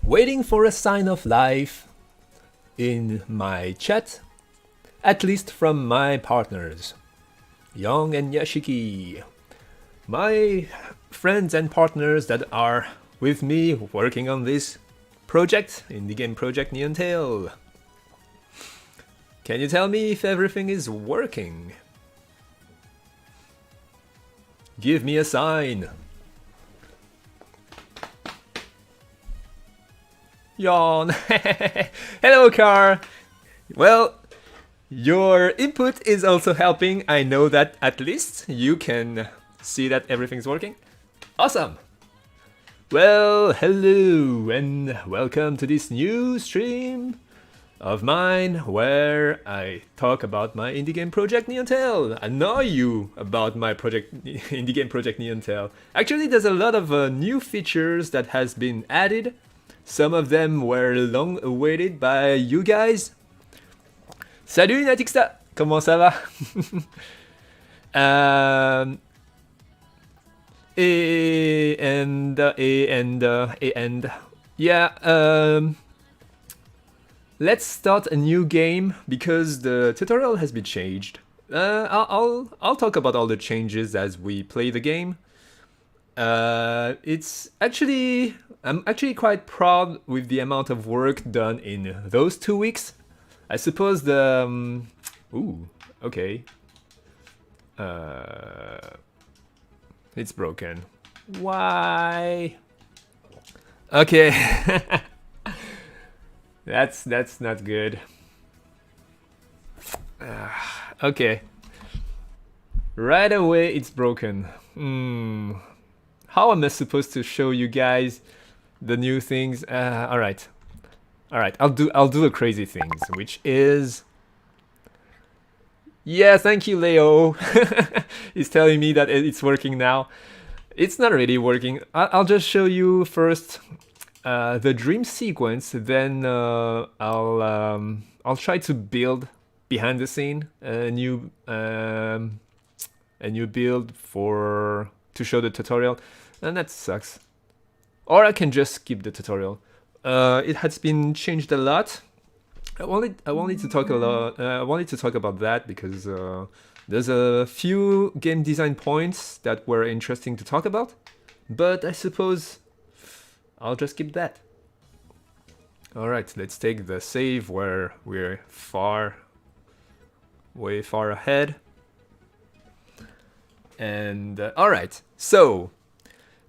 Waiting for a sign of life in my chat, at least from my partners, Young and Yashiki. My friends and partners that are with me working on this project, indie game project Neon Tail. Can you tell me if everything is working? Give me a sign. Yawn. Hello, Car. Well, your input is also helping. I know that at least you can see that everything's working. Awesome. Well, hello and welcome to this new stream of mine where I talk about my indie game project Neon Tail, annoy you about my indie game project Neon Tail. Actually, there's a lot of new features that has been added. Some of them were long awaited by you guys. Salut Natixta, comment ça va? Let's start a new game because the tutorial has been changed. I'll talk about all the changes as we play the game. I'm actually quite proud with the amount of work done in those 2 weeks. I suppose the ooh, okay. It's broken. Why? Okay. That's not good. Okay. Right away it's broken. How am I supposed to show you guys the new things? All right. I'll do a crazy things, which is, yeah, thank you, Leo. He's telling me that it's working now. It's not really working. I'll just show you first the dream sequence. Then I'll try to build behind the scene a new build to show the tutorial, and that sucks. Or I can just skip the tutorial. It has been changed a lot. I wanted to talk about that because there's a few game design points that were interesting to talk about, but I suppose I'll just skip that. All right, let's take the save where we're way far ahead. And all right, so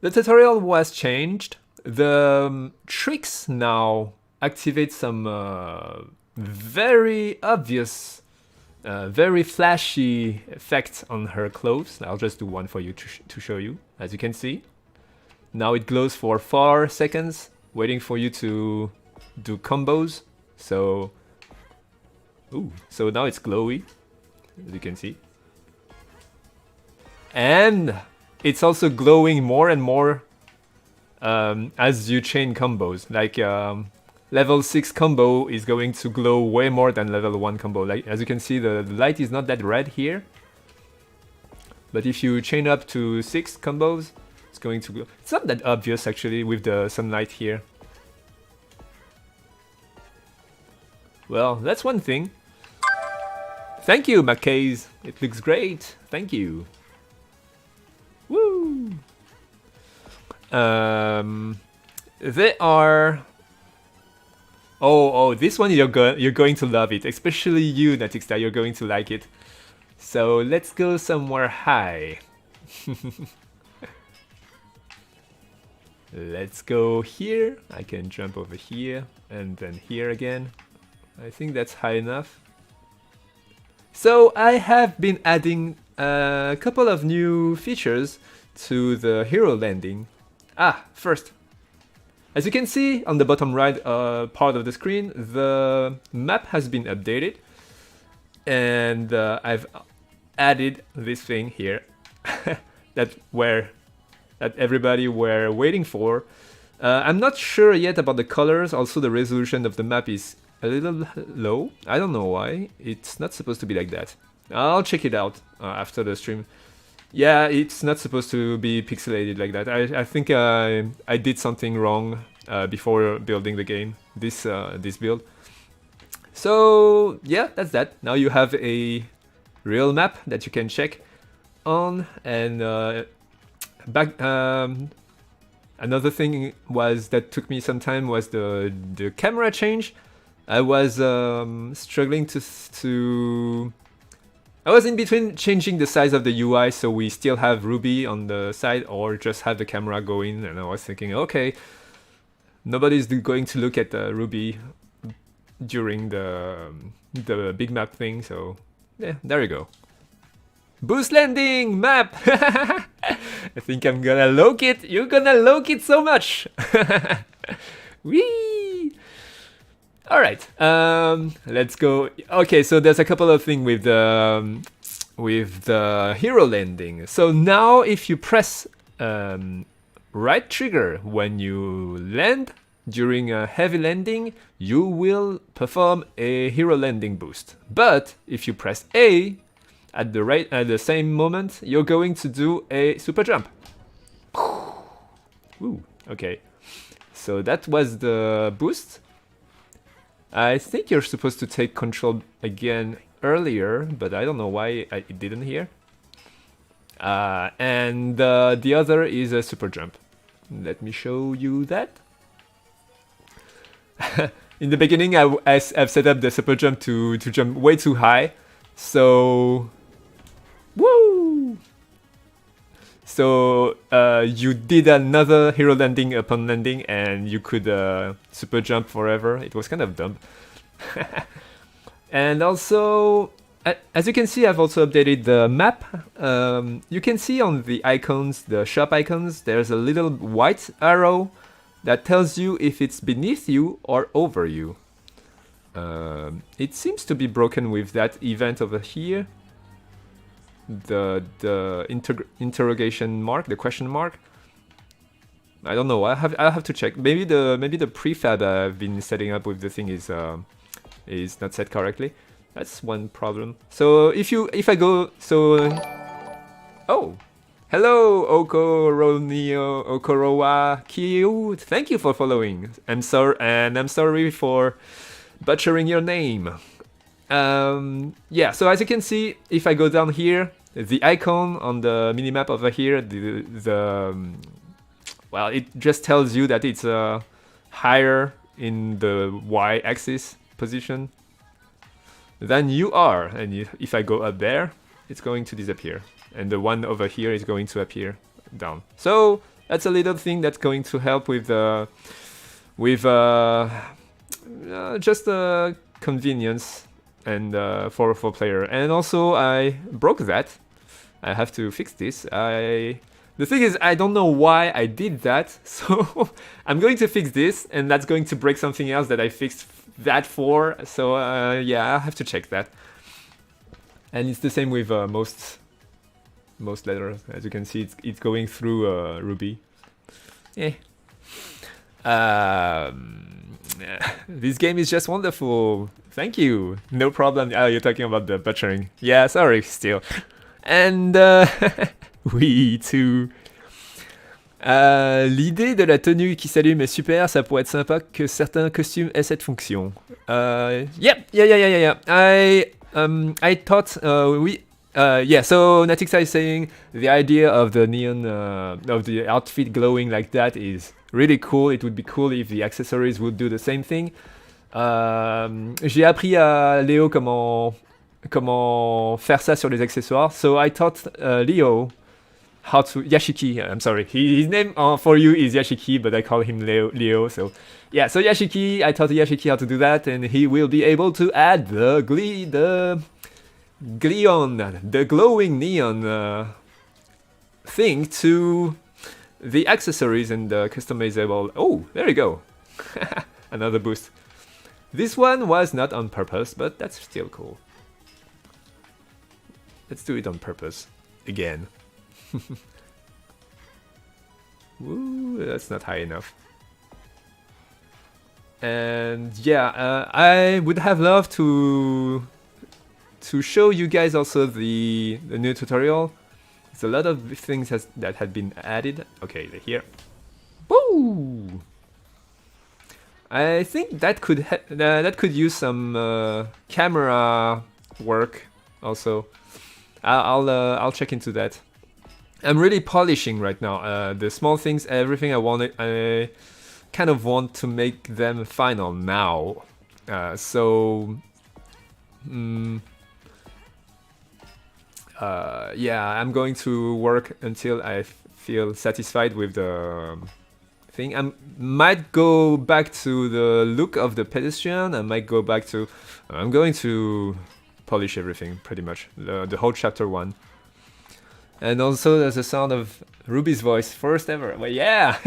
the tutorial was changed. The tricks now activate some very obvious, very flashy effects on her clothes. I'll just do one for you to show you. As you can see, now it glows for 4 seconds, waiting for you to do combos. So now it's glowy, as you can see. And it's also glowing more and more as you chain combos. Like level 6 combo is going to glow way more than level 1 combo. Like, as you can see, the light is not that red here, but if you chain up to 6 combos, it's going to glow. It's not that obvious actually with the sunlight here. Well, that's one thing. Thank you, Mackays. It looks great. Thank you. Woo! They are. Oh, this one you're going to love it, especially you, Natixta. You're going to like it. So let's go somewhere high. Let's go here. I can jump over here and then here again. I think that's high enough. So I have been adding a couple of new features to the hero landing. First, as you can see on the bottom right part of the screen, the map has been updated, and I've added this thing here that everybody were waiting for. I'm not sure yet about the colors. Also, the resolution of the map is a little low. I don't know why. It's not supposed to be like that. I'll check it out after the stream. Yeah, it's not supposed to be pixelated like that. I think I did something wrong before building the game, this build. So yeah, that's that. Now you have a real map that you can check on, and another thing was that took me some time was the camera change. I was struggling to I was in between changing the size of the UI so we still have Ruby on the side, or just have the camera going, and I was thinking, okay, nobody's going to look at Ruby during the big map thing, so yeah, there you go. Boost landing map! I think I'm gonna loke it. You're gonna loke it so much! Whee! Alright, let's go. Okay, so there's a couple of things with the hero landing. So now if you press right trigger when you land during a heavy landing, you will perform a hero landing boost. But if you press A at the same moment, you're going to do a super jump. Ooh, okay. So that was the boost. I think you're supposed to take control again earlier, but I don't know why it didn't here. And the other is a super jump. Let me show you that. In the beginning, I've set up the super jump to jump way too high. So, woo! So you did another hero landing upon landing, and you could super jump forever. It was kind of dumb. And also, as you can see, I've also updated the map. You can see on the icons, the shop icons, there's a little white arrow that tells you if it's beneath you or over you. It seems to be broken with that event over here. The interrogation mark, the question mark. I don't know. I'll have to check. Maybe the prefab I've been setting up with the thing is not set correctly. That's one problem. So if I go, so oh, hello Okorowa Kyu. Thank you for following. I'm sorry for butchering your name. Yeah, so as you can see, if I go down here, the icon on the minimap over here, well, it just tells you that it's higher in the y-axis position than you are, and if I go up there, it's going to disappear, and the one over here is going to appear down. So that's a little thing that's going to help with just convenience and for player. And also I broke that. I have to fix this. The thing is, I don't know why I did that, so I'm going to fix this, and that's going to break something else that I fixed that for. So yeah, I have to check that. And it's the same with most letters. As you can see, it's going through Ruby. Yeah. This game is just wonderful. Thank you. No problem. Oh, you're talking about the butchering. Yeah, sorry, still. And oui, too. L'idée de la tenue qui s'allume est super. Ça pourrait être sympa que certains costumes aient cette fonction. Yeah. I thought yeah. So Natixa is saying the idea of the neon of the outfit glowing like that is really cool. It would be cool if the accessories would do the same thing. J'ai appris à Léo comment faire ça sur les accessoires. So I taught Leo how to Yashiki. I'm sorry, his name for you is Yashiki, but I call him Leo. So yeah, so Yashiki, I taught Yashiki how to do that, and he will be able to add the glowing neon thing to the accessories and the customizable. Oh, there you go. Another boost. This one was not on purpose, but that's still cool. Let's do it on purpose again. Woo, that's not high enough. And yeah, I would have loved to show you guys also the new tutorial. There's a lot of things that had been added. Okay, here. Woo! I think that could use some camera work also. I'll check into that. I'm really polishing right now. The small things, everything I wanted, I kind of want to make them final now. Yeah, I'm going to work until I feel satisfied with the thing. I might go back to the look of the pedestrian. I might go back to... I'm going to polish everything, pretty much. The whole chapter 1. And also there's the sound of Ruby's voice, first ever. Well, yeah!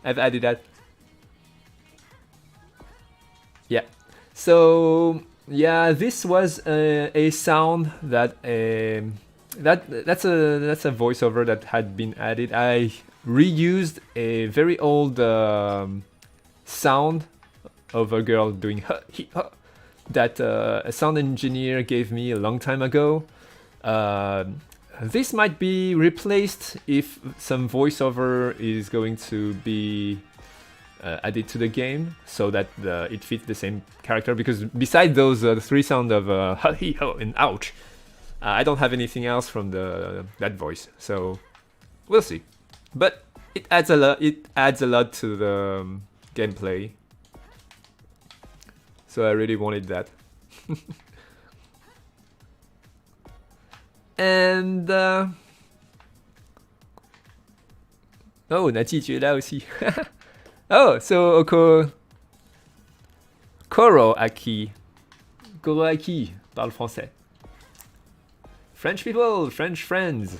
I've added that. Yeah. So... yeah, this was a sound that that's a voiceover that had been added. I reused a very old sound of a girl doing that a sound engineer gave me a long time ago. This might be replaced if some voiceover is going to be added to the game so that it fits the same character, because beside those 3 sound of ha he ho and ouch, I don't have anything else from that voice, so we'll see. But it adds a lot to the gameplay, so I really wanted that. And oh, on a dit là aussi. Oh, so Koro Aki. Koro Aki parle français. French people, French friends,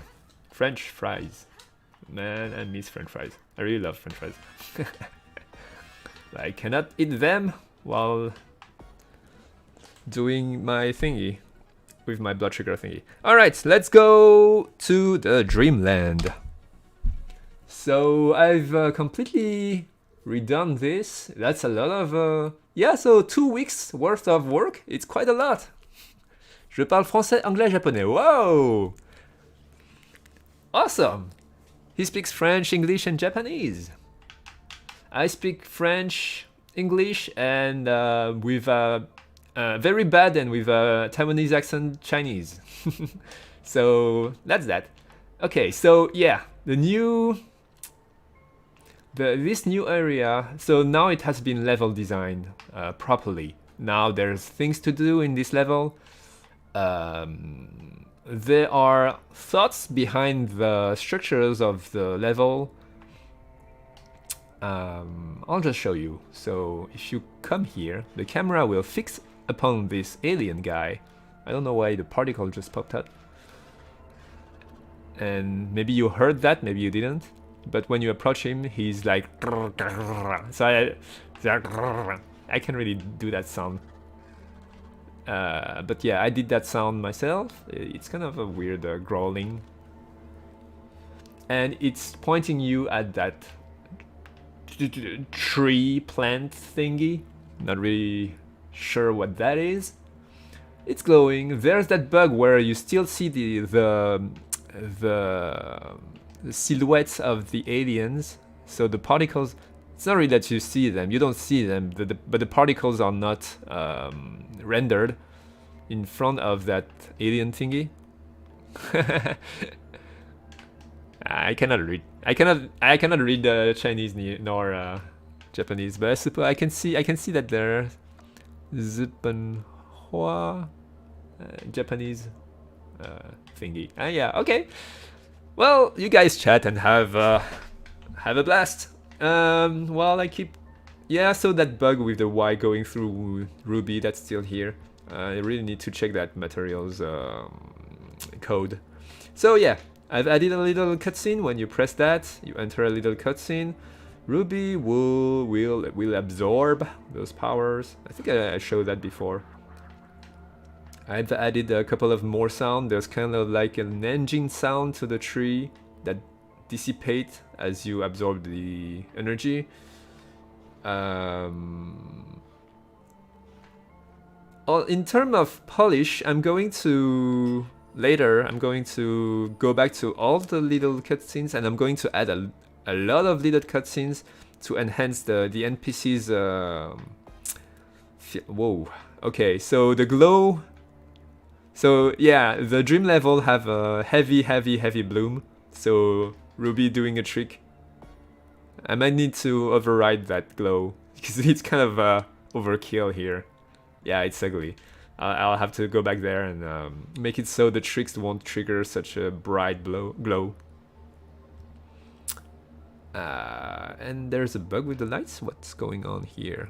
French fries. Man, I miss French fries. I really love French fries. I cannot eat them while doing my thingy with my blood sugar thingy. Alright, let's go to the Dreamland. So I've completely redone this. That's a lot of yeah, so 2 weeks worth of work. It's quite a lot. Je parle français, anglais, japonais. Whoa! Awesome! He speaks French, English, and Japanese. I speak French, English, and with very bad and with Taiwanese accent Chinese. So that's that. Okay, so yeah, this new area, so now it has been level designed properly. Now there's things to do in this level. There are thoughts behind the structures of the level. I'll just show you. So if you come here, the camera will fix upon this alien guy. I don't know why the particle just popped out. And maybe you heard that, maybe you didn't. But when you approach him, he's like... So I can't really do that sound. But yeah, I did that sound myself. It's kind of a weird growling. And it's pointing you at that tree plant thingy. Not really sure what that is. It's glowing. There's that bug where you still see the silhouettes of the aliens. So the particles, it's not really that you see them, you don't see them, but the particles are not rendered in front of that alien thingy. I cannot read Chinese nor Japanese, but I suppose I can see that there Zipanhua Japanese thingy. Yeah, okay. Well, you guys chat and have a blast. While I keep... Yeah, so that bug with the Y going through Ruby, that's still here. I really need to check that materials code. So yeah, I've added a little cutscene. When you press that, you enter a little cutscene. Ruby will absorb those powers. I think I showed that before. I've added a couple of more sound. There's kind of like an engine sound to the tree that dissipate as you absorb the energy. In terms of polish, I'm going to go back to all the little cutscenes, and I'm going to add a lot of little cutscenes to enhance the NPC's. Whoa. Okay, so the glow. So yeah, the dream level have a heavy bloom. So Ruby doing a trick. I might need to override that glow because it's kind of overkill here. Yeah, it's ugly. I'll have to go back there and make it so the tricks won't trigger such a bright glow. And there's a bug with the lights. What's going on here?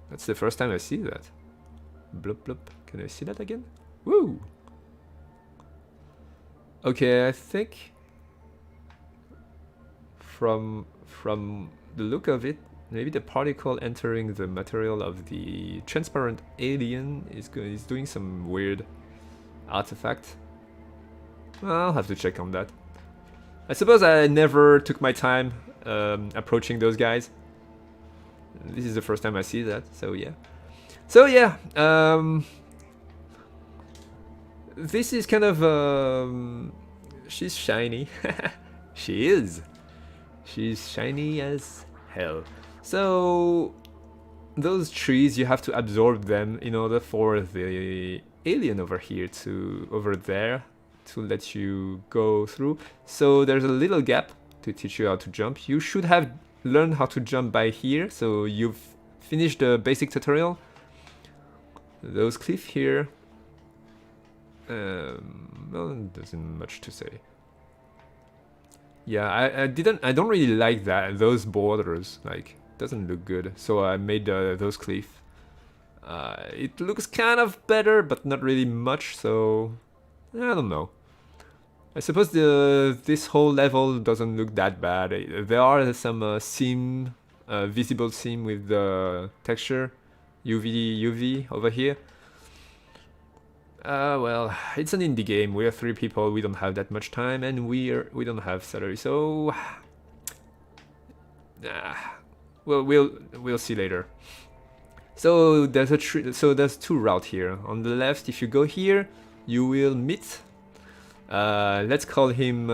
That's the first time I see that. Bloop bloop. Can I see that again? Woo! Okay, I think from the look of it, maybe the particle entering the material of the transparent alien is doing some weird artifact. I'll have to check on that. I suppose I never took my time approaching those guys. This is the first time I see that, so yeah. So yeah, this is kind of she's shiny. She is. She's shiny as hell. So those trees, you have to absorb them in order for the alien over there to let you go through. So there's a little gap to teach you how to jump. You should have learned how to jump by here. So you've finished the basic tutorial. Those cliff here. Well, doesn't much to say. Yeah, I don't really like those borders. Like, doesn't look good. So I made those cliff. It looks kind of better, but not really much. So I don't know. I suppose this whole level doesn't look that bad. There are some seam, visible seam with the texture, UV over here. Well, it's an indie game. We are 3 people. We don't have that much time, and we don't have salary. So, well, we'll see later. So there's there's 2 routes here. On the left, if you go here, you will meet. Let's call him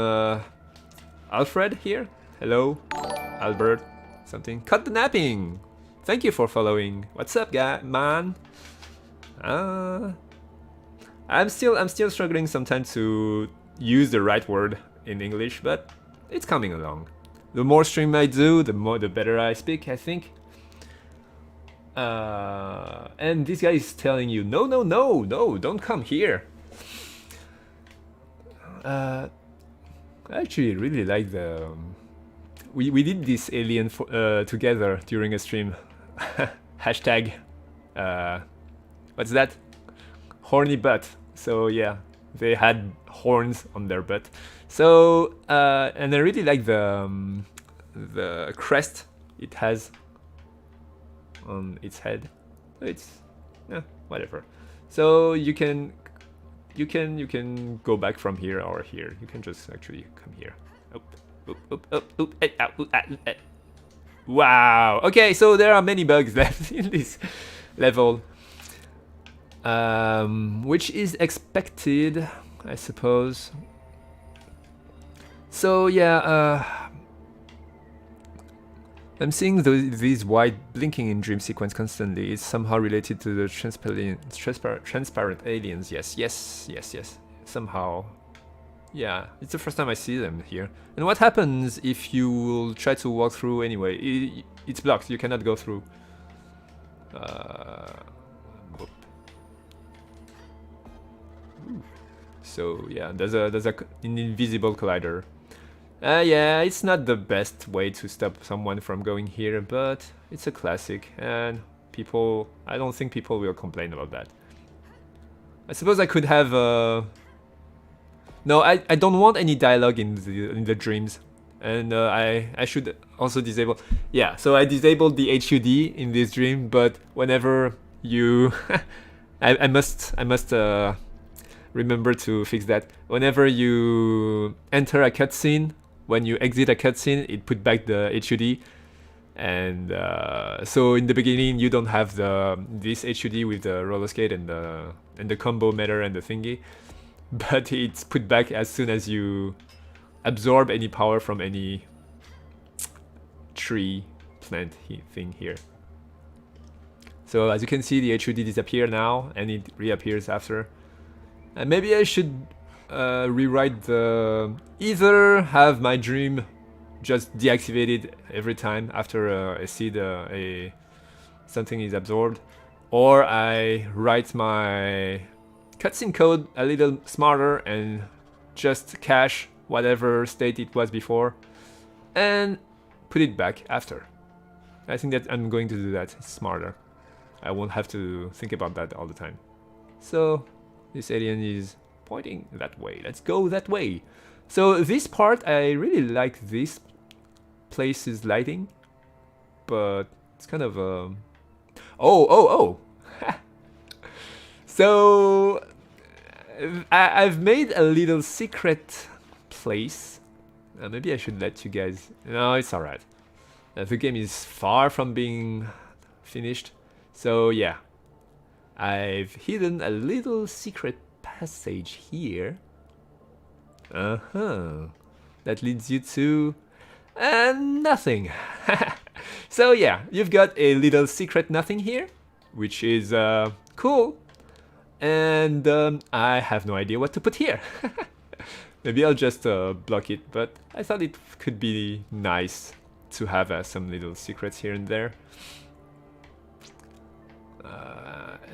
Alfred here. Hello, Albert. Something. Cut the napping. Thank you for following. What's up, guy, man? I'm still struggling sometimes to use the right word in English, but it's coming along. The more stream I do, the better I speak, I think. And this guy is telling you, no, don't come here. I actually really like the... We did this alien together during a stream. Hashtag... what's that? Horny butt. So yeah, they had horns on their butt. So and I really like the crest it has on its head. It's whatever. So you can go back from here or here. You can just actually come here. Wow. Okay, so there are many bugs left in this level. Which is expected, I suppose. So yeah, I'm seeing these white blinking in dream sequence constantly. It's somehow related to the transparent aliens. Yes. Somehow. Yeah, it's the first time I see them here. And what happens if you try to walk through anyway? It's blocked. You cannot go through. So yeah, there's an invisible collider. Yeah, it's not the best way to stop someone from going here, but it's a classic, and I don't think people will complain about that. I suppose I could have no, I don't want any dialogue in the dreams, and I should also disable. Yeah, so I disabled the HUD in this dream, but whenever you, I must remember to fix that. Whenever you enter a cutscene, when you exit a cutscene, it put back the HUD, and so in the beginning you don't have this HUD with the roller skate and the combo meter and the thingy, but it's put back as soon as you absorb any power from any tree plant thing here. So as you can see, the HUD disappear now, and it reappears after. And maybe I should rewrite the... either have my dream just deactivated every time after a seed, something is absorbed, or I write my cutscene code a little smarter and just cache whatever state it was before and put it back after. I think that I'm going to do that. It's smarter. I won't have to think about that all the time. So this alien is pointing that way. Let's go that way. So this part, I really like this place's lighting, but it's kind of oh. So I've made a little secret place. Maybe I should let you guys... No, it's alright. The game is far from being finished. So yeah, I've hidden a little secret passage here. That leads you to nothing. So yeah, you've got a little secret nothing here, which is cool. And I have no idea what to put here. Maybe I'll just block it, but I thought it could be nice to have some little secrets here and there.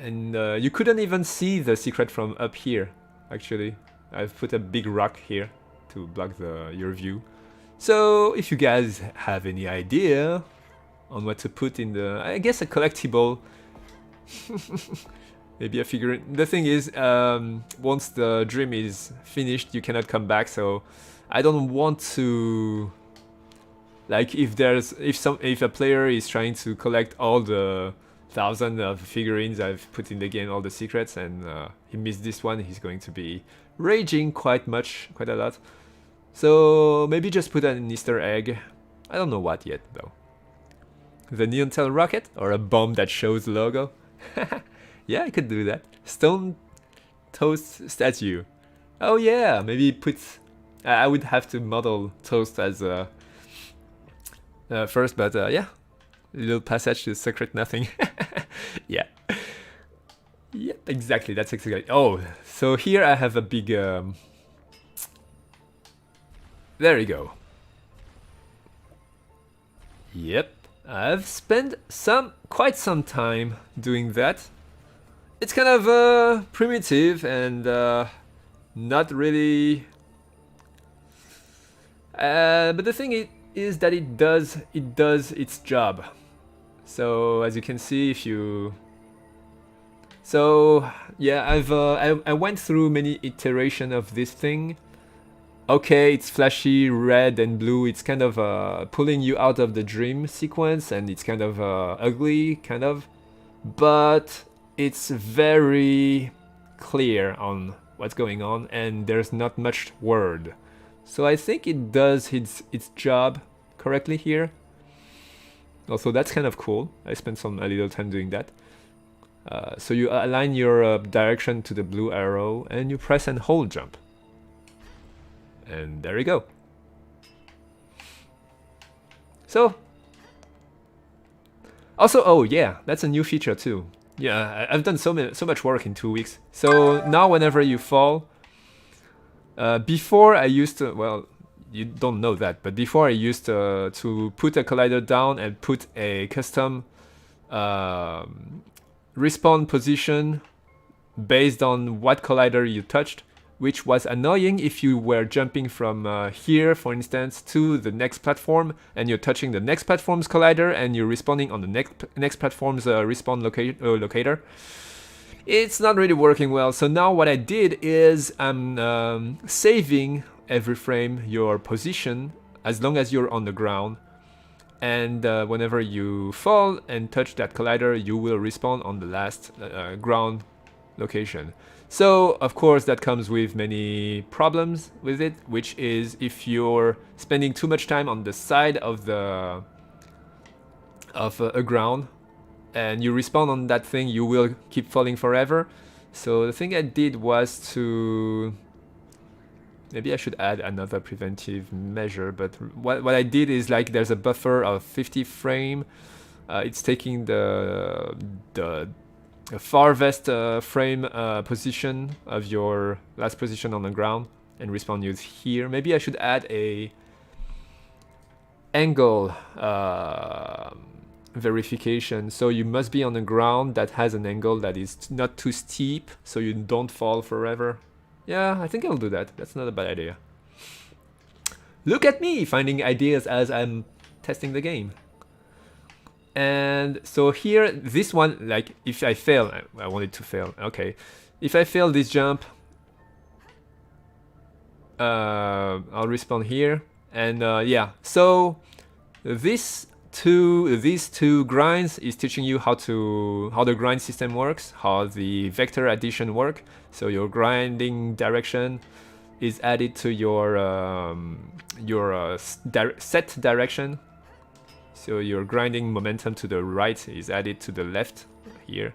And you couldn't even see the secret from up here, actually. I've put a big rock here to block your view. So if you guys have any idea on what to put in the... I guess a collectible. Maybe a figurine. The thing is, once the dream is finished, you cannot come back, so I don't want to... Like, if a player is trying to collect all the thousands of figurines I've put in the game, all the secrets, and he missed this one, he's going to be raging quite a lot. So maybe just put an Easter egg. I don't know what yet, though. The neon tail rocket, or a bomb that shows the logo. Yeah, I could do that. Stone Toast statue. Oh yeah, maybe put... I would have to model Toast as first, but yeah. Little passage to secret nothing. Yeah. Yep, exactly, that's exactly... Oh, so here I have a big... There you go. Yep, I've spent quite some time doing that. It's kind of primitive and not really... but the thing is that it does its job. So as you can see, if you... So yeah, I went through many iterations of this thing. Okay, it's flashy red and blue. It's kind of pulling you out of the dream sequence, and it's kind of ugly, kind of. But it's very clear on what's going on, and there's not much word. So I think it does its job correctly here. Also, that's kind of cool. I spent a little time doing that. So you align your direction to the blue arrow, and you press and hold jump. And there you go. So, also, oh yeah, that's a new feature too. Yeah, I've done so much work in 2 weeks. So now whenever you fall, before I used to, well, you don't know that, but before I used to put a collider down and put a custom respawn position based on what collider you touched, which was annoying if you were jumping from here, for instance, to the next platform, and you're touching the next platform's collider, and you're respawning on the next platform's respawn locator. It's not really working well. So now what I did is I'm saving every frame your position as long as you're on the ground, and whenever you fall and touch that collider, you will respawn on the last ground location. So of course that comes with many problems with it, which is if you're spending too much time on the side of a ground and you respawn on that thing, you will keep falling forever. So the thing I did was to Maybe I should add another preventive measure, but what I did is like there's a buffer of 50 frame. It's taking the farthest frame position of your last position on the ground and respawn you here. Maybe I should add a angle verification. So you must be on the ground that has an angle that is not too steep, so you don't fall forever. Yeah, I think I'll do that. That's not a bad idea. Look at me finding ideas as I'm testing the game. And so here, this one, like if I fail, I want it to fail. Okay, if I fail this jump, I'll respawn here. And yeah, so these two grinds is teaching you how the grind system works, how the vector addition work. So your grinding direction is added to your set direction. So your grinding momentum to the right is added to the left here,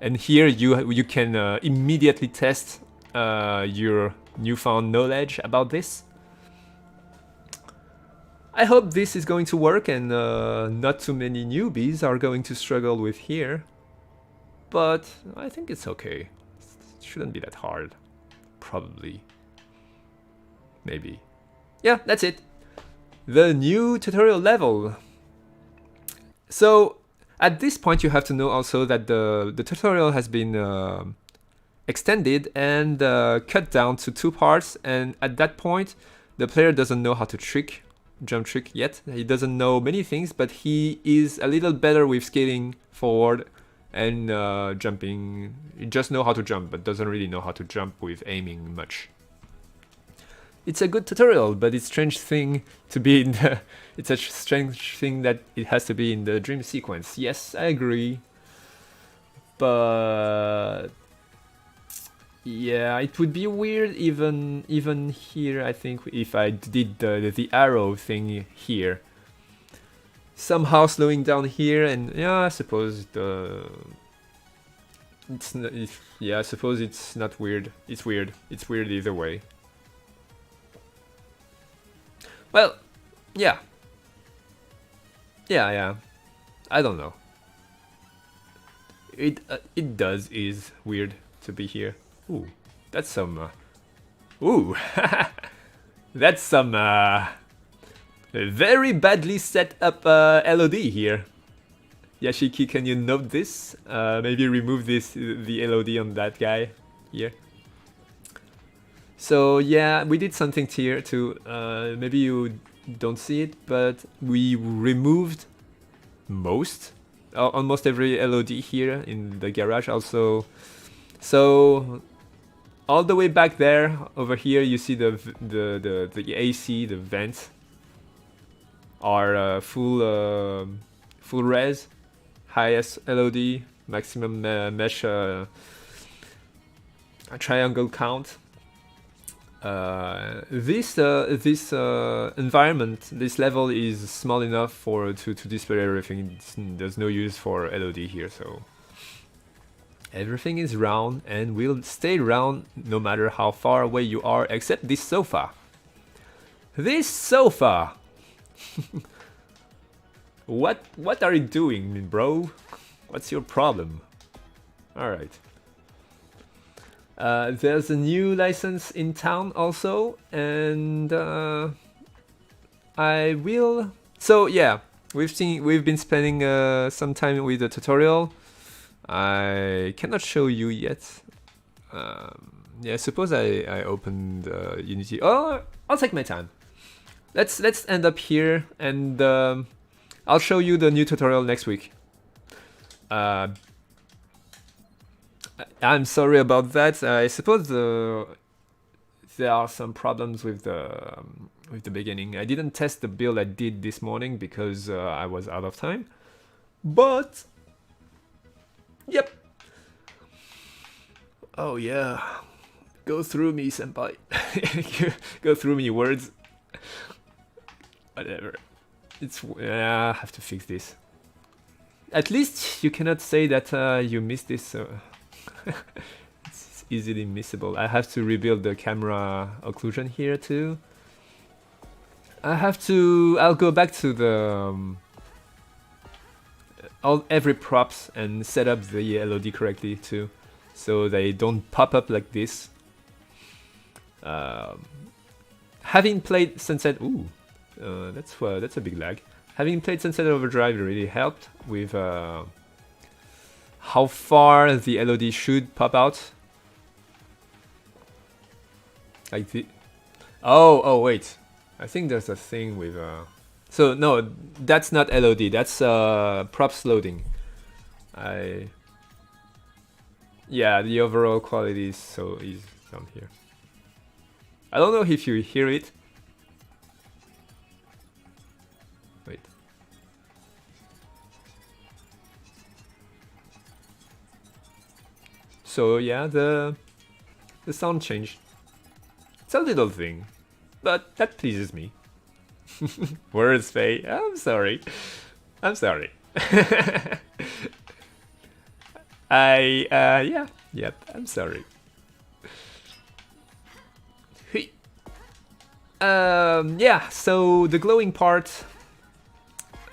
and here you can immediately test your newfound knowledge about this. I hope this is going to work and not too many newbies are going to struggle with here. But I think it's okay. It shouldn't be that hard. Probably. Maybe. Yeah, that's it. The new tutorial level. So at this point you have to know also that the tutorial has been extended and cut down to 2 parts, and at that point the player doesn't know how to jump trick yet. He doesn't know many things, but he is a little better with skating forward and jumping. He just know how to jump, but doesn't really know how to jump with aiming much. It's a good tutorial, but it's strange thing to be in the. It's a strange thing that it has to be in the dream sequence. Yes, I agree. But yeah, it would be weird even here. I think if I did the arrow thing here, somehow slowing down here, and yeah, I suppose I suppose it's not weird. It's weird. It's weird either way. Well, yeah. I don't know. It is weird to be here. Ooh, that's some. Ooh, that's some very badly set up LOD here. Yashiki, can you note this? Maybe remove the LOD on that guy here. So yeah, we did something here too. Maybe you don't see it, but we removed almost every LOD here in the garage also. So all the way back there, over here, you see the AC, the vents are full res, highest LOD, maximum mesh triangle count. This environment, this level is small enough to display everything. There's no use for LOD here, so everything is round and will stay round no matter how far away you are, except this sofa. This sofa! What are you doing, bro? What's your problem? Alright. There's a new license in town also, and I will. So yeah, we've been spending some time with the tutorial. I cannot show you yet. Yeah, suppose I opened Unity. Oh, I'll take my time. Let's end up here, and I'll show you the new tutorial next week. I'm sorry about that. I suppose there are some problems with the beginning. I didn't test the build I did this morning because I was out of time. But yep. Oh yeah. Go through me, senpai. Go through me, words. Whatever. I have to fix this. At least you cannot say that you missed this. easily missable. I have to rebuild the camera occlusion here too. I'll go back to the every props and set up the LOD correctly too, so they don't pop up like this. Having played Sunset, that's a big lag. Having played Sunset Overdrive really helped with how far the LOD should pop out. Like the oh wait, I think there's a thing with so no, that's not LOD, that's props loading. Yeah, the overall quality is so easy down here. I don't know if you hear it. Wait. So yeah, the sound changed. It's a little thing, but that pleases me. Words, Faye. I'm sorry. I'm sorry. Yep, I'm sorry. Yeah, so the glowing part,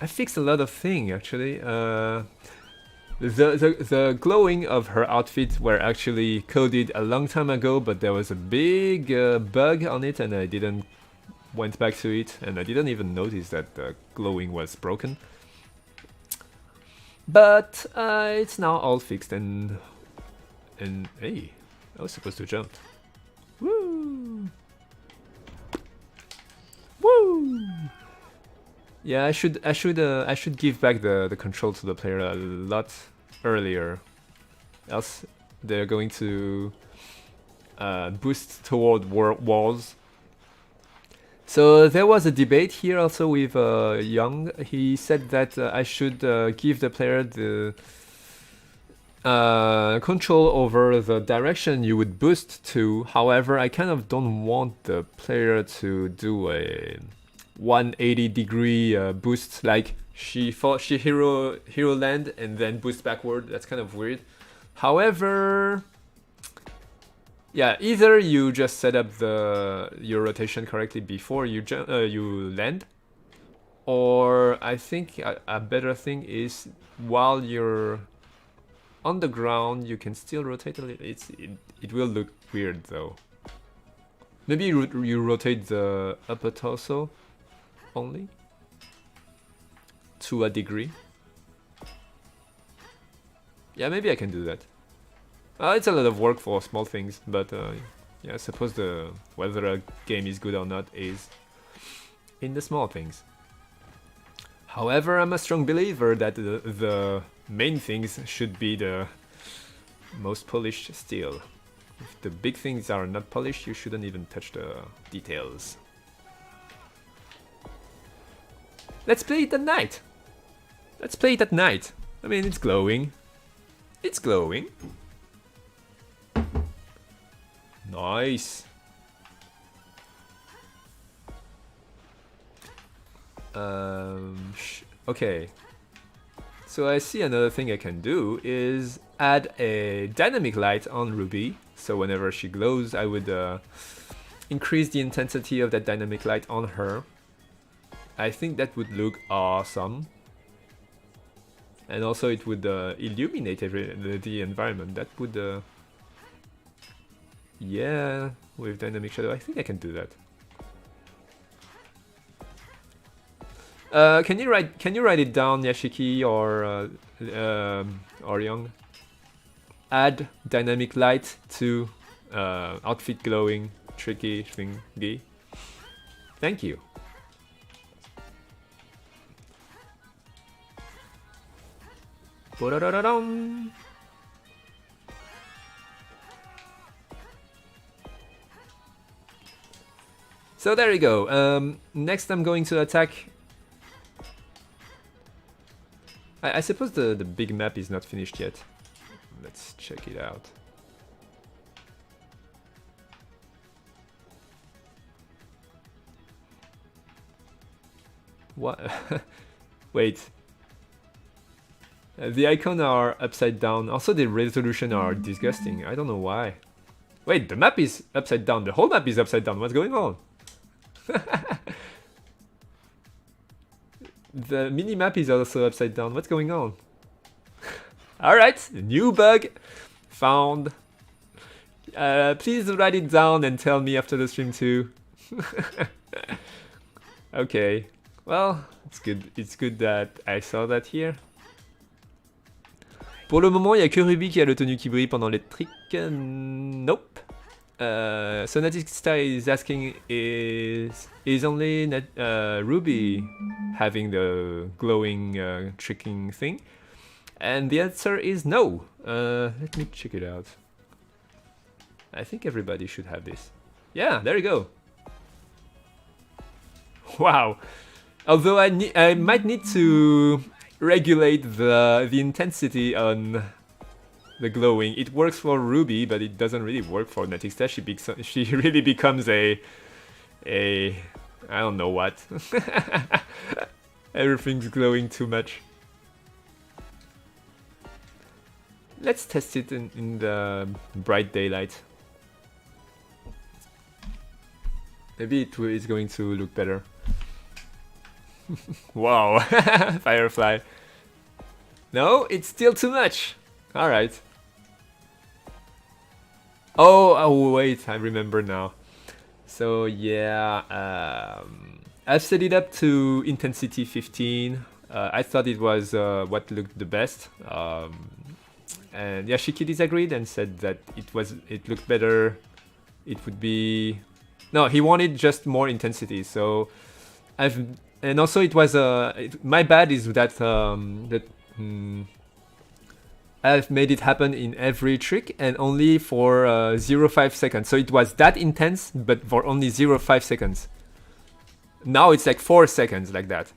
I fixed a lot of things actually. The glowing of her outfit were actually coded a long time ago, but there was a big bug on it, and I didn't went back to it, and I didn't even notice that the glowing was broken. But it's now all fixed, and hey, I was supposed to jump. Woo! Woo! Yeah, I should give back the control to the player a lot earlier, else they're going to boost toward walls. So there was a debate here also with Young. He said that I should give the player the control over the direction you would boost to. However, I kind of don't want the player to do a 180-degree boost, like she hero land and then boost backward. That's kind of weird. However, yeah, either you just set up your rotation correctly before you land, or I think a better thing is while you're on the ground you can still rotate a little. It will look weird though. Maybe you rotate the upper torso only to a degree. Yeah, maybe I can do that. It's a lot of work for small things, but yeah, I suppose whether a game is good or not is in the small things. However, I'm a strong believer that the main things should be the most polished still. If the big things are not polished, you shouldn't even touch the details. Let's play it at night! Let's play it at night! I mean, it's glowing. It's glowing. Nice. Okay. So I see another thing I can do is add a dynamic light on Ruby. So whenever she glows, I would increase the intensity of that dynamic light on her. I think that would look awesome. And also it would illuminate the environment. That would... yeah, with dynamic shadow, I think I can do that. Can you write it down, Yashiki or Young? Add dynamic light to outfit glowing tricky thingy. Thank you. Ba-da-da-da-dum. So there you go. Next I'm going to attack. I suppose the big map is not finished yet. Let's check it out. What? Wait. The icons are upside down. Also the resolution are disgusting. I don't know why. Wait, the map is upside down. The whole map is upside down. What's going on? The mini-map is also upside down. What's going on? Alright, new bug found. Please write it down and tell me after the stream too. Okay, well, it's good. It's good that I saw that here. Pour le moment, il n'y a que Ruby qui a le tenue qui brille pendant les tricks. Nope. So Natista is asking, is only Ruby having the glowing tricking thing? And the answer is no. Let me check it out. I think everybody should have this. Yeah, there you go. Wow. Although I might need to regulate the intensity on the glowing. It works for Ruby, but it doesn't really work for Natixta. She really becomes a I don't know what. Everything's glowing too much. Let's test it in the bright daylight. Maybe it is going to look better. Wow, Firefly. No, it's still too much. Alright. Oh, wait, I remember now. So yeah, I've set it up to intensity 15. I thought it was what looked the best. And Yashiki disagreed and said that it looked better. It would be... No, he wanted just more intensity. So and also it was my bad is that I've made it happen in every trick and only for 0.5 seconds. So it was that intense, but for only 0.5 seconds. Now it's like 4 seconds like that.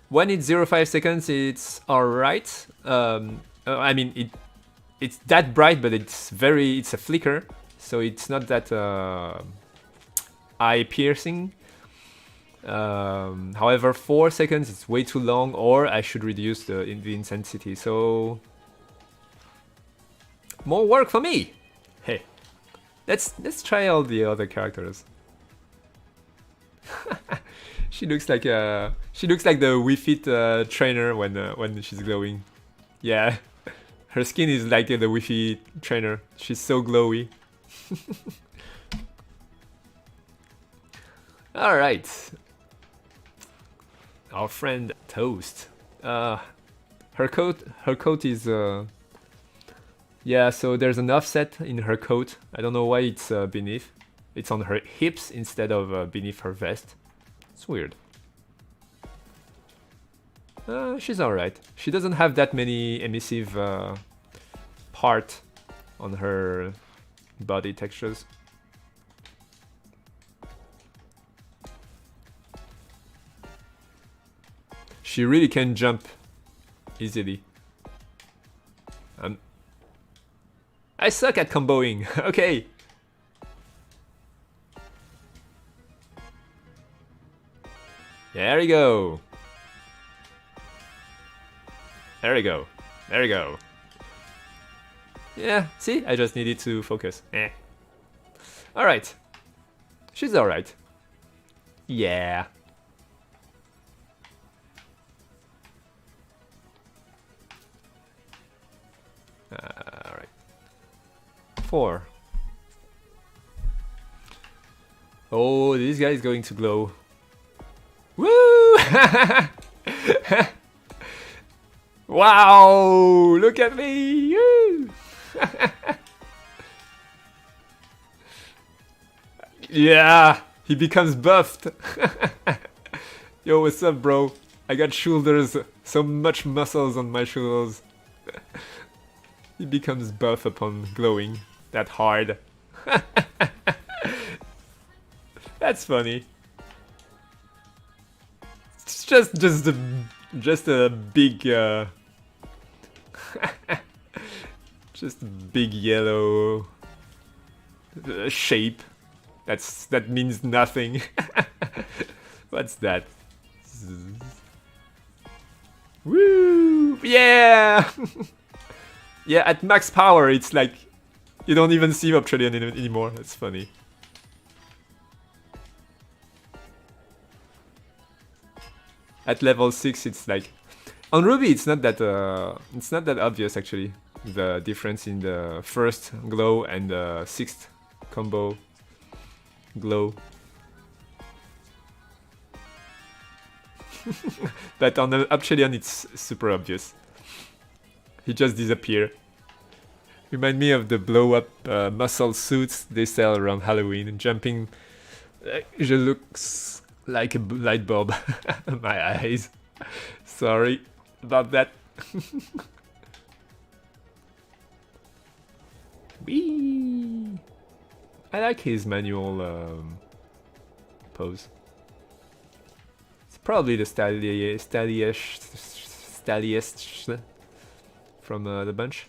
When it's 0.5 seconds, it's alright. I mean, it's that bright, but it's a flicker. So it's not that eye piercing. However, 4 seconds is way too long, or I should reduce the intensity. So more work for me. Hey, let's try all the other characters. She looks like the Wii Fit trainer when she's glowing. Yeah, her skin is like the Wii Fit trainer. She's so glowy. All right. Our friend Toast. Her coat is yeah, so there's an offset in her coat. I don't know why it's beneath. It's on her hips instead of beneath her vest. It's weird. She's alright. She doesn't have that many emissive part on her body textures. She really can jump easily. I suck at comboing. Okay. There we go. There we go. There we go. Yeah, see? I just needed to focus. Alright. She's alright. Yeah. Alright. 4. Oh, this guy is going to glow. Woo! Wow! Look at me! Woo! Yeah! He becomes buffed! Yo, what's up, bro? I got shoulders, so much muscles on my shoulders. He becomes buff upon glowing that hard. That's funny. It's just a big just a big yellow shape. That means nothing. What's that? Woo! Yeah! Yeah, at max power it's like You don't even see Australian anymore. That's funny. At level 6, it's like on Ruby. It's not that obvious actually. The difference in the first glow and the 6th combo glow. But on the Australian, it's super obvious. He just disappear. Remind me of the blow-up muscle suits they sell around Halloween. Jumping, je looks like a light bulb. My eyes. Sorry about that. Whee! I like his manual pose. It's probably the styliest from the bunch.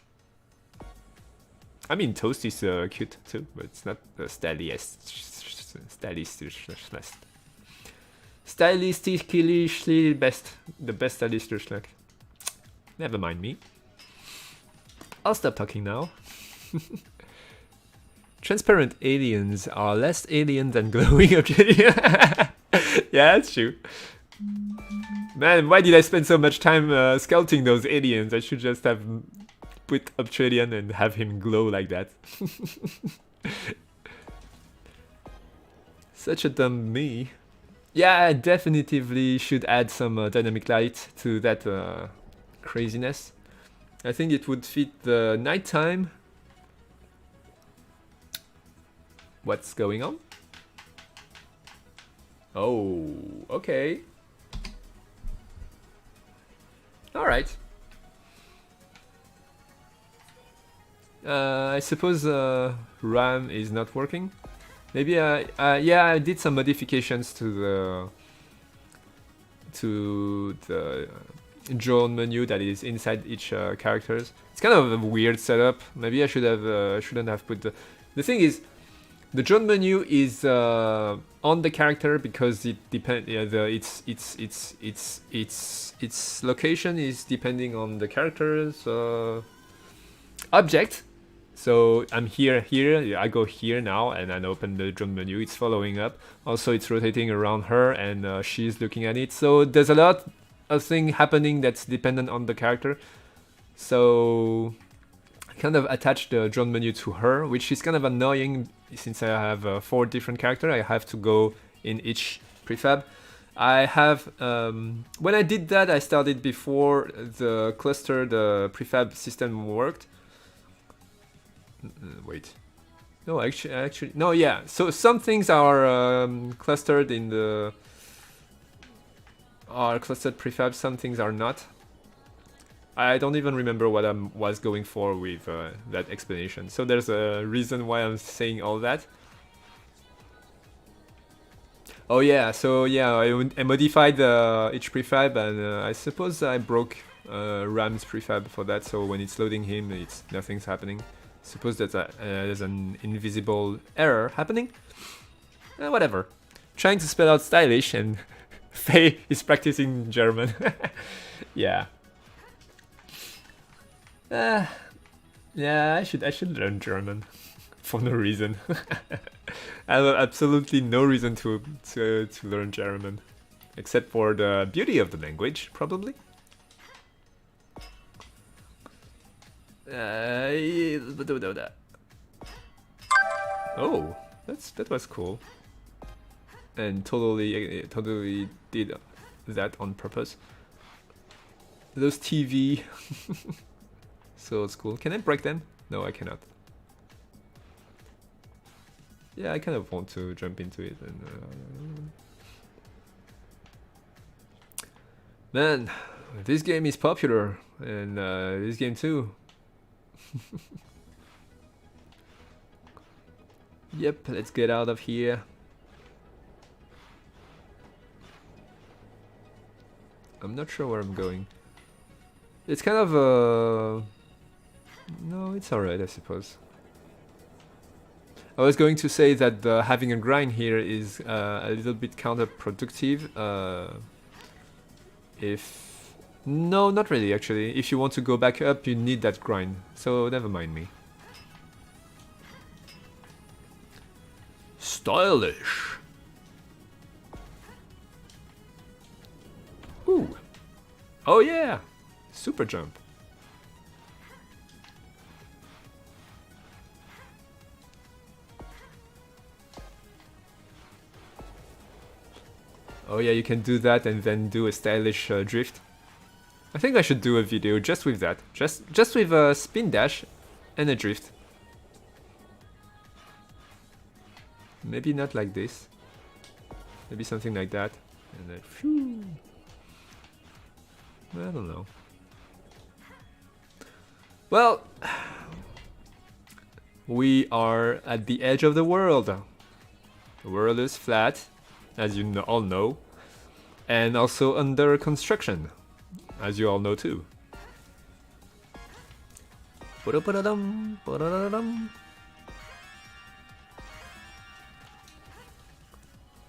I mean, Toast is cute too, but it's not the stylistically best. The best stylistic. Never mind me. I'll stop talking now. Transparent aliens are less alien than glowing obsidian. Yeah, that's true. Man, why did I spend so much time scouting those aliens? I should just have put obsidian and have him glow like that. Such a dumb me. Yeah, I definitively should add some dynamic light to that craziness. I think it would fit the nighttime. What's going on? Oh, okay. All right. I suppose RAM is not working. Maybe yeah, I did some modifications to the drone menu that is inside each characters. It's kind of a weird setup. Maybe I should have shouldn't have put the thing is. The drone menu is on the character because it depend. Yeah, its location is depending on the character's object. So I'm here. I go here now, and I open the drone menu. It's following up. Also, it's rotating around her, and she's looking at it. So there's a lot of things happening that's dependent on the character. So I kind of attach the drone menu to her, which is kind of annoying. Since I have 4 different characters, I have to go in each prefab. I have, when I did that, I started before the cluster, the prefab system worked. Wait. No, actually, no, yeah. So some things are clustered in the, are clustered prefab, some things are not. I don't even remember what I was going for with that explanation. So there's a reason why I'm saying all that. Oh yeah, so yeah, I modified each prefab, and I suppose I broke Ram's prefab for that. So when it's loading him, nothing's happening. Suppose that there's an invisible error happening. Whatever. Trying to spell out stylish, and Faye is practicing German. Yeah. Yeah, I should learn German for no reason. I have absolutely no reason to learn German, except for the beauty of the language, probably. Oh, that was cool, and totally did that on purpose. Those TV. So it's cool. Can I break them? No, I cannot. Yeah, I kind of want to jump into it. And man, this game is popular, and this game too. Yep, let's get out of here. I'm not sure where I'm going. It's kind of a... No, it's alright, I suppose. I was going to say that having a grind here is a little bit counterproductive. No, not really, actually. If you want to go back up, you need that grind. So never mind me. stylish. Ooh. Oh yeah, super jump. Oh yeah, you can do that and then do a stylish drift. I think I should do a video just with that. Just with a spin dash and a drift. Maybe not like this. Maybe something like that. And then phew. I don't know. Well, we are at the edge of the world. The world is flat, as you all know, and also under construction, as you all know too.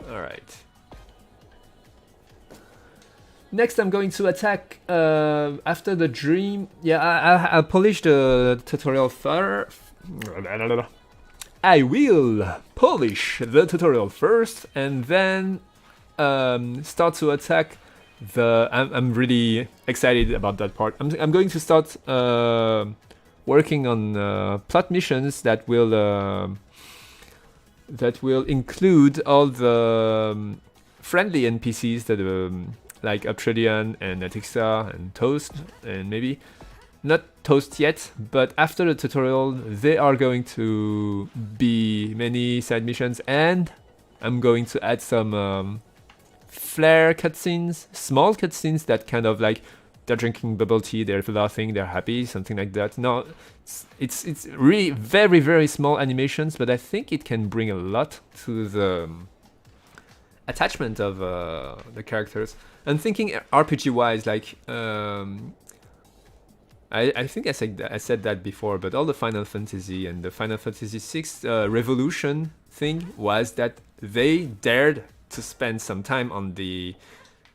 Alright. Next I'm going to attack after the dream. Yeah, I'll polish the tutorial first. I will polish the tutorial first and then start to attack the... I'm really excited about that part. I'm going to start working on plot missions that will include all the friendly NPCs that like Uptredian and Natixa and Toast, and maybe not Toast yet, but after the tutorial there are going to be many side missions, and I'm going to add some flare cutscenes, small cutscenes that kind of like they're drinking bubble tea, they're laughing, they're happy, something like that. No, it's really very, very small animations, but I think it can bring a lot to the attachment of the characters. And thinking RPG-wise, like I think I said that before, but all the Final Fantasy and the Final Fantasy VI Revolution thing was that they dared to spend some time on the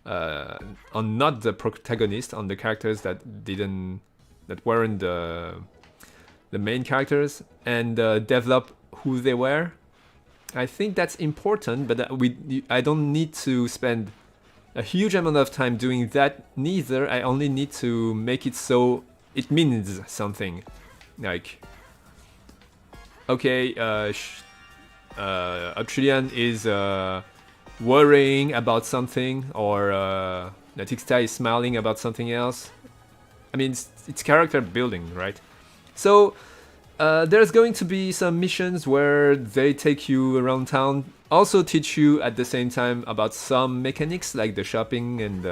on not the protagonist, on the characters that weren't the main characters, and develop who they were. I think that's important, but I don't need to spend a huge amount of time doing that neither. I only need to make it so it means something. Like, okay, Uptredian is worrying about something, or Natixa is smiling about something else. I mean, it's character building, right? So there's going to be some missions where they take you around town, also teach you at the same time about some mechanics like the shopping and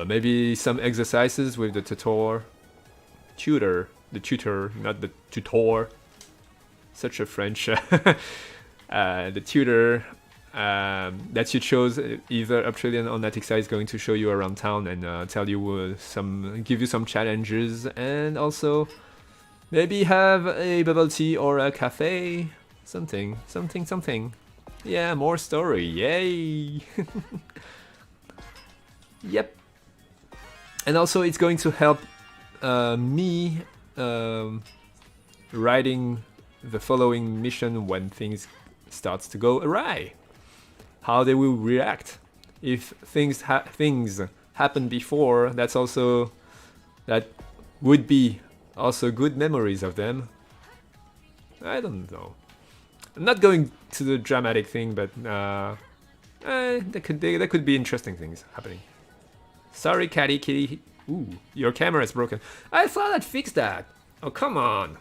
maybe some exercises with the tutor, not the tutor. Such a French. The tutor that you chose, either Uptredian or Natixa, is going to show you around town and tell you give you some challenges, and also maybe have a bubble tea or a cafe, something. Yeah, more story, yay! Yep. And also it's going to help me writing the following mission when things starts to go awry. How they will react. If things happened before, that would be also good memories of them. I don't know. I'm not going to the dramatic thing, but there could be interesting things happening. Sorry, kitty. Ooh, your camera is broken. I thought I'd fix that. Oh, come on.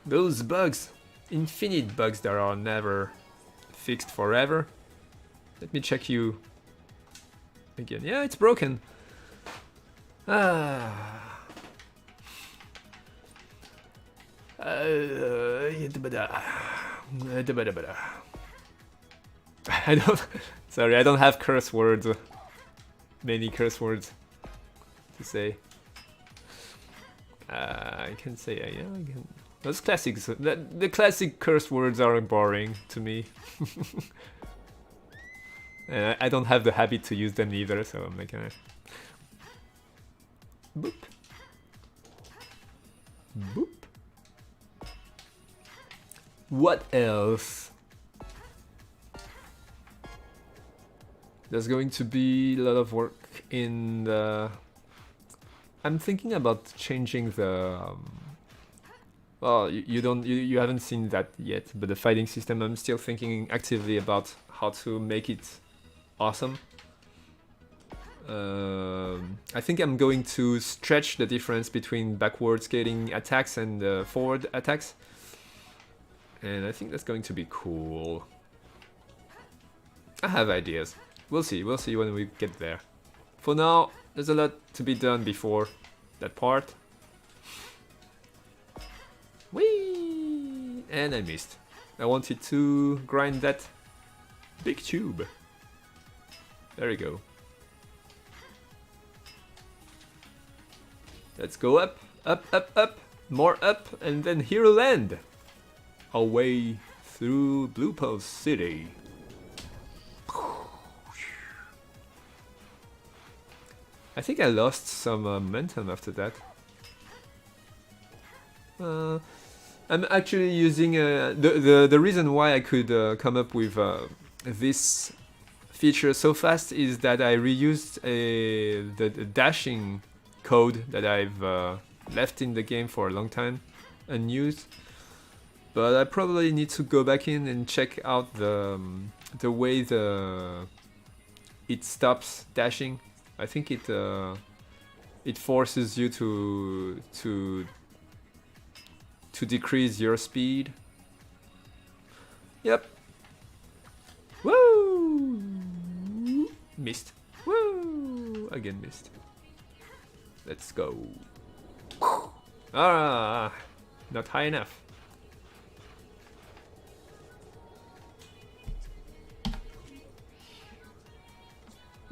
Those bugs. Infinite bugs that are never fixed forever. Let me check you again. Yeah, it's broken. I don't have curse words. Many curse words to say. I can say, yeah, I can. Those classics, the classic curse words are boring to me. And I don't have the habit to use them either, so I'm like, boop. Boop. What else? There's going to be a lot of work in the... I'm thinking about changing the... well, you haven't seen that yet, but the fighting system, I'm still thinking actively about how to make it awesome. I think I'm going to stretch the difference between backward scaling attacks and forward attacks. And I think that's going to be cool. I have ideas. We'll see when we get there. For now, there's a lot to be done before that part. Whee! And I missed. I wanted to grind that big tube. There we go. Let's go up, up, up, up, more up, and then Hero Land. Away through Blue Pulse City. I think I lost some momentum after that. I'm actually using the reason why I could come up with this feature so fast is that I reused the dashing code that I've left in the game for a long time unused. But I probably need to go back in and check out the way it stops dashing. I think it forces you to decrease your speed. Yep. Woo! Missed. Woo! Again missed. Let's go. Ah, not high enough.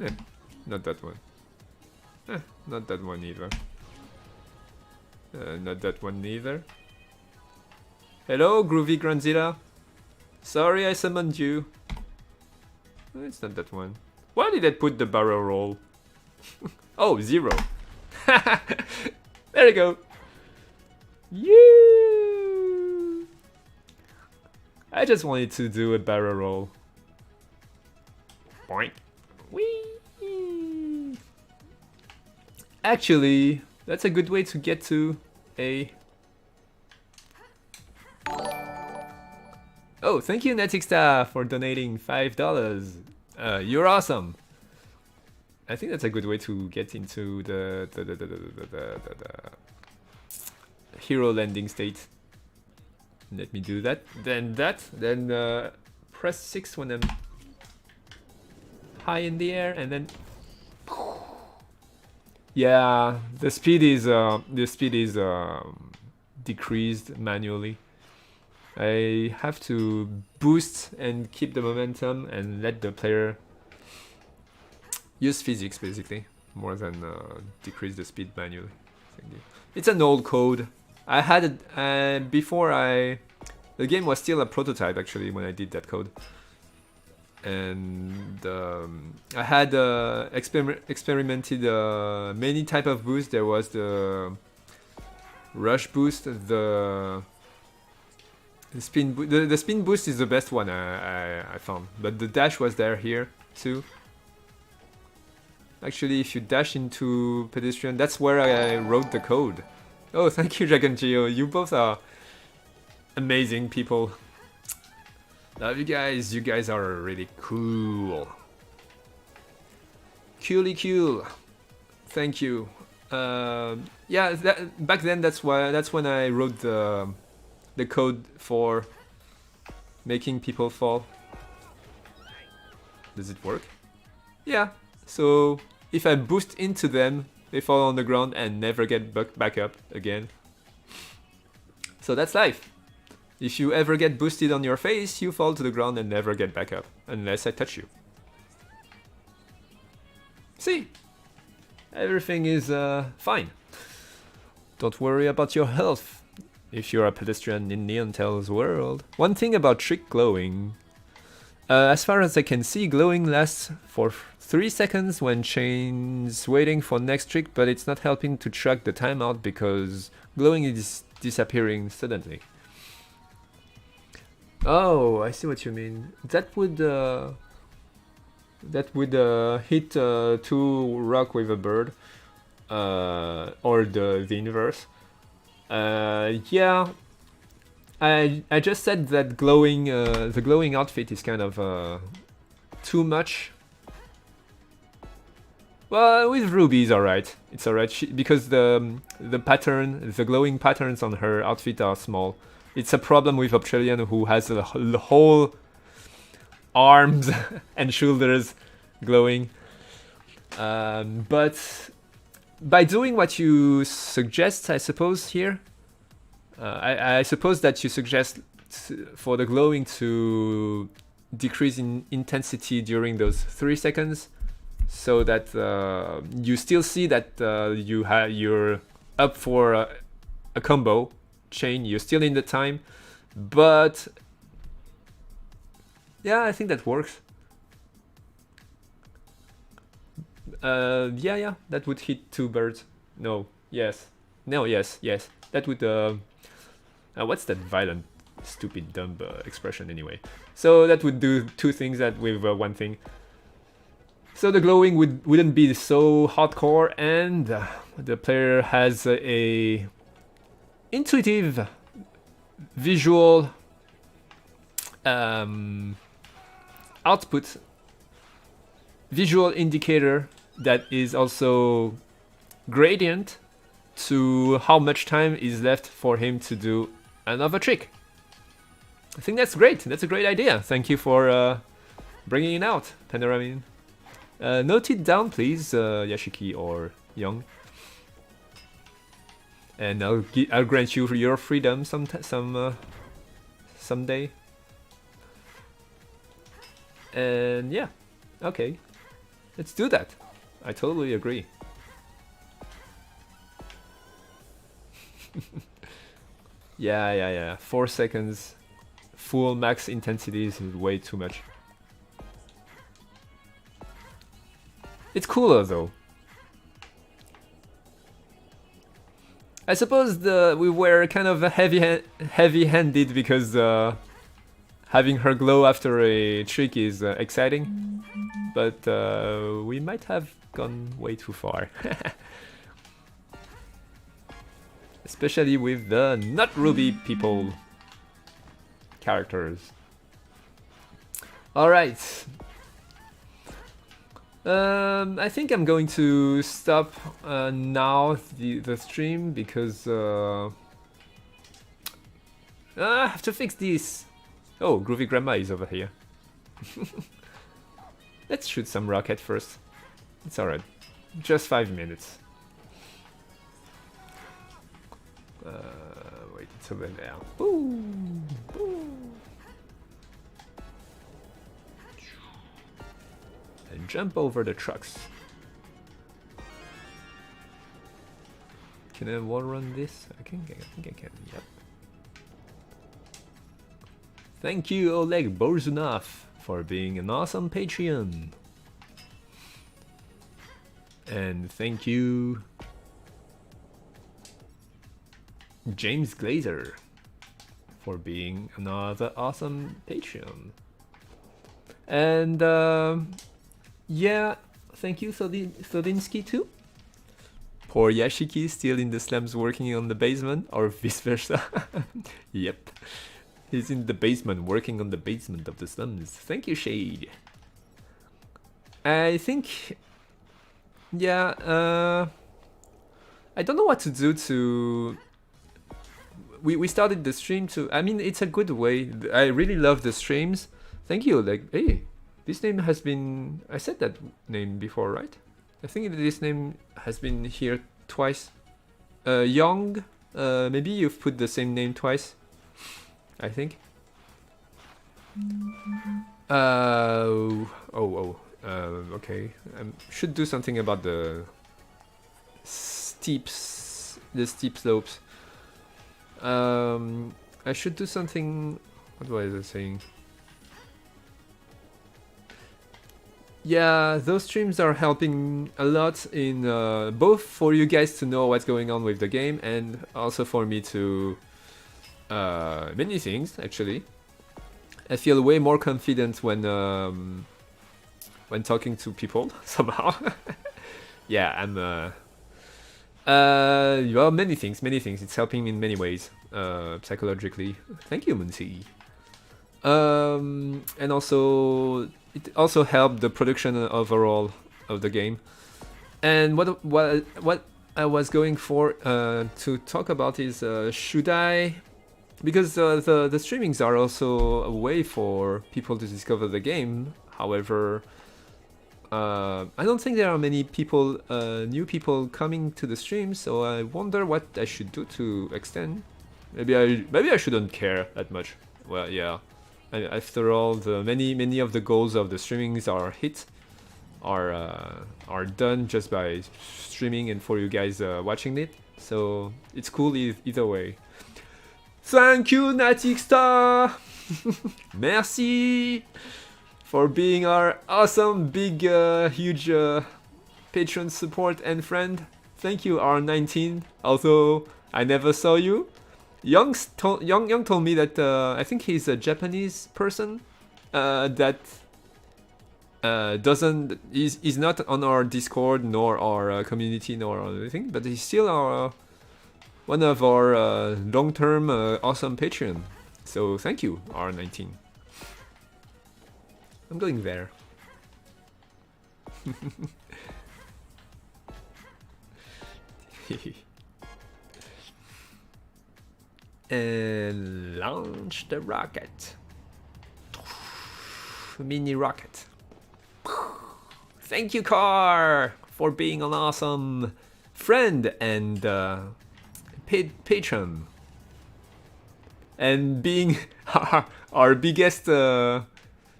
Eh, not that one. Not that one either. Not that one neither. Hello, Groovy Granzilla. Sorry I summoned you. It's not that one. Why did I put the barrel roll? Oh, 0. There we go. You. I just wanted to do a barrel roll. Boink. Whee! Actually, that's a good way to get to a... Oh, thank you Netixta for donating $5. You're awesome. I think that's a good way to get into the hero landing state. Let me do that. Then press 6 when I'm high in the air, and then yeah, the speed is decreased manually. I have to boost and keep the momentum and let the player use physics basically more than decrease the speed manually. It's an old code. I had it before the game was still a prototype actually when I did that code. And I had experimented many type of boosts. There was the rush boost, the spin the spin boost is the best one I found, but the dash was there here too. Actually, if you dash into pedestrian, that's where I wrote the code. Oh, thank you, Dragon Geo. You both are amazing people. Love you guys. You guys are really cool. Coolly cool. Thank you. Yeah, back then that's when I wrote the code for making people fall. Does it work? Yeah. So if I boost into them, they fall on the ground and never get back up again. So that's life. If you ever get boosted on your face, you fall to the ground and never get back up, unless I touch you. See? Everything is fine. Don't worry about your health if you're a pedestrian in Neontel's world. One thing about trick glowing. As far as I can see, glowing lasts for 3 seconds when Chain's waiting for next trick, but it's not helping to track the timeout because glowing is disappearing suddenly. Oh, I see what you mean. That would hit two rock with a bird, or the inverse. Yeah, I just said that glowing the glowing outfit is kind of too much. Well, with Ruby is alright. It's alright because the glowing patterns on her outfit are small. It's a problem with Obtrillion, who has the whole arms and shoulders glowing. But by doing what you suggest, I suppose here, I suppose that you suggest for the glowing to decrease in intensity during those 3 seconds, so that you still see that you're up for a combo chain. You're still in the time, but yeah, I think that works. Yeah, that would hit two birds. No, yes, no, yes. That would. What's that violent, stupid, dumb expression anyway? So that would do two things that with one thing. So the glowing wouldn't be so hardcore, and the player has a intuitive visual output, visual indicator that is also gradient to how much time is left for him to do another trick. I think that's great. That's a great idea. Thank you for bringing it out, Panoramin. Note it down, please, Yashiki or Young. And I'll grant you your freedom someday. And yeah, okay, let's do that. I totally agree. Yeah. 4 seconds, full max intensity is way too much. It's cooler though. I suppose we were kind of heavy-handed because having her glow after a trick is exciting, but we might have gone way too far. Especially with the not Ruby people characters. Alright. I think I'm going to stop now the stream because I have to fix this. Oh, Groovy Grandma is over here. Let's shoot some rocket first. It's alright. Just 5 minutes. Wait, it's over there. Ooh, ooh. And jump over the trucks. Can I wall run this? I think I can. Yep. Thank you, Oleg Borzunov, for being an awesome Patreon. And thank you, James Glazer, for being another awesome Patreon. And yeah, thank you, Thodinsky, too. Poor Yashiki still in the slums working on the basement, or vice versa. Yep. He's in the basement, working on the basement of the slums. Thank you, Shade. I think... yeah, I don't know what to do to... We started the stream to... I mean, it's a good way. I really love the streams. Thank you, like, hey, this name has been... I said that name before, right? I think this name has been here twice. Young, maybe you've put the same name twice. I think. Okay. Should do something about the steep slopes. I should do something. What was I saying? Yeah, those streams are helping a lot in both for you guys to know what's going on with the game and also for me to many things actually. I feel way more confident when talking to people somehow. Yeah, I'm well, many things. It's helping me in many ways, psychologically. Thank you, Munti. And also it also helped the production overall of the game. And what I was going for to talk about is should I, because the streamings are also a way for people to discover the game. However, I don't think there are many people, new people coming to the stream, so I wonder what I should do to extend. Maybe I shouldn't care that much. Well, yeah. After all, the many of the goals of the streamings are hit, are done just by streaming and for you guys watching it. So it's cool either way. Thank you, Natic Star. Merci for being our awesome, big, huge patron support and friend. Thank you, R19. Although I never saw you. Young told me that I think he's a Japanese person that is not on our Discord nor our community nor anything, but he's still our one of our long-term awesome Patreon. So thank you, R19. I'm going there. And launch the rocket. Mini rocket. Thank you, Car, for being an awesome friend and patron. And being our biggest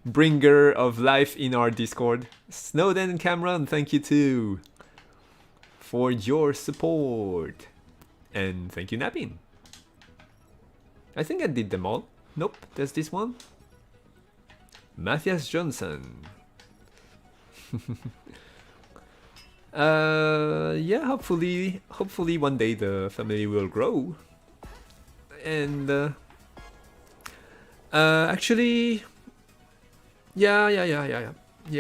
bringer of life in our Discord. Snowden and Cameron, thank you too for your support. And thank you, Napin. I think I did them all. Nope, there's this one. Matthias Johnson. Yeah, hopefully one day the family will grow. And actually, yeah.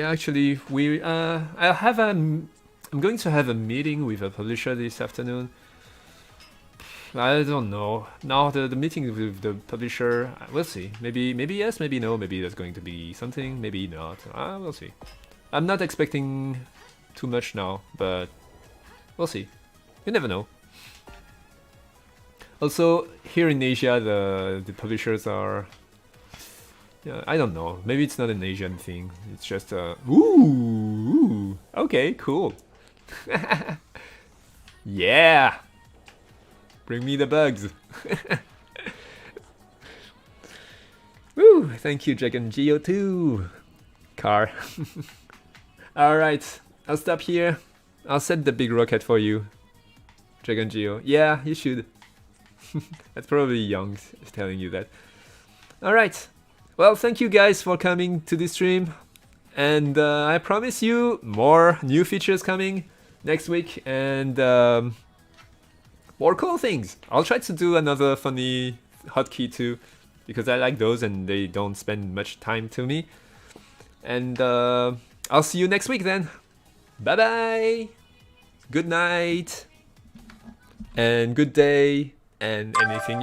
Actually, I'm going to have a meeting with a publisher this afternoon. I don't know. Now the meeting with the publisher, we'll see. Maybe yes, maybe no. Maybe there's going to be something, maybe not. We'll see. I'm not expecting too much now, but we'll see. You never know. Also, here in Asia, the publishers are... Yeah, I don't know. Maybe it's not an Asian thing. It's just ooh, okay, cool. Yeah! Bring me the bugs. Woo! Thank you, Dragon Geo too. Car. Alright, I'll stop here. I'll set the big rocket for you, Dragon Geo. Yeah, you should. That's probably Young telling you that. Alright. Well, thank you guys for coming to this stream. And I promise you more new features coming next week. And more cool things. I'll try to do another funny hotkey too, because I like those and they don't spend much time to me. And I'll see you next week then. Bye bye. Good night. And good day. And anything